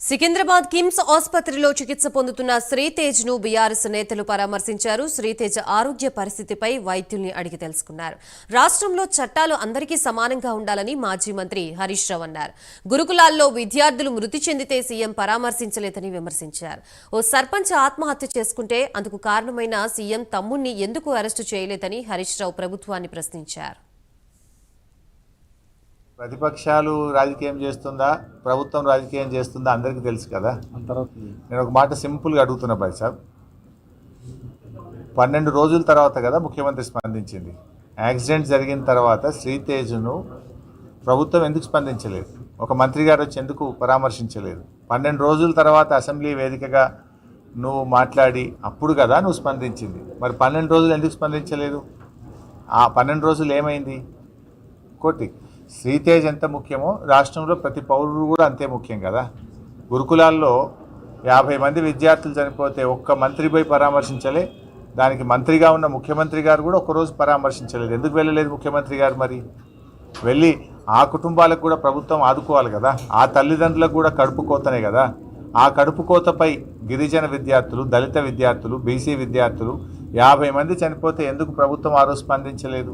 సికింద్రాబాద్ కిమ్స్ ఆసుపత్రిలో చికిత్స పొందుతున్న శ్రీతేజ్ ను బీఆర్ఎస్ నేతలు పరామర్శించారు. శ్రీతేజ్ ఆరోగ్య పరిస్థితిపై వైద్యుల్ని అడిగి తెలుసుకున్నారు. రాష్ట్రంలో చట్టాలు అందరికీ సమానంగా ఉండాలని మాజీ మంత్రి హరీష్ రావు అన్నారు. గురుకులాల్లో విద్యార్థులు మృతి చెందితే సీఎం పరామర్శించలేదని విమర్శించారు. ఓ సర్పంచ్ ఆత్మహత్య చేసుకుంటే అందుకు కారణమైన సీఎం తమ్ముణ్ణి ఎందుకు అరెస్టు చేయలేదని హరీష్ రావు ప్రభుత్వాన్ని ప్రశ్నించారు. ప్రతిపక్షాలు రాజకీయం చేస్తుందా, ప్రభుత్వం రాజకీయం చేస్తుందా అందరికీ తెలుసు కదా. నేను ఒక మాట సింపుల్గా అడుగుతున్నా భాయ్ సాబ్, 12 రోజుల తర్వాత కదా ముఖ్యమంత్రి స్పందించింది. యాక్సిడెంట్ జరిగిన తర్వాత శ్రీతేజ్ను ప్రభుత్వం ఎందుకు స్పందించలేదు? ఒక మంత్రి గారు వచ్చి ఎందుకు పరామర్శించలేదు? 12 రోజుల తర్వాత అసెంబ్లీ వేదికగా నువ్వు మాట్లాడి అప్పుడు కదా నువ్వు స్పందించింది. మరి 12 రోజులు ఎందుకు స్పందించలేదు? ఆ 12 రోజులు ఏమైంది? కోటి శ్రీతేజ్ ఎంత ముఖ్యమో రాష్ట్రంలో ప్రతి పౌరుడు కూడా అంతే ముఖ్యం కదా. గురుకులాల్లో 50 మంది విద్యార్థులు చనిపోతే ఒక్క మంత్రి పోయి పరామర్శించలే. దానికి మంత్రిగా ఉన్న ముఖ్యమంత్రి గారు కూడా ఒక్కరోజు పరామర్శించలేదు. ఎందుకు వెళ్ళలేదు ముఖ్యమంత్రి గారు? మరి వెళ్ళి ఆ కుటుంబాలకు కూడా ప్రభుత్వం ఆదుకోవాలి కదా. ఆ తల్లిదండ్రులకు కూడా కడుపు కోతనే కదా. ఆ కడుపు కోతపై గిరిజన విద్యార్థులు, దళిత విద్యార్థులు, బీసీ విద్యార్థులు 50 మంది చనిపోతే ఎందుకు ప్రభుత్వం ఆ రోజు స్పందించలేదు?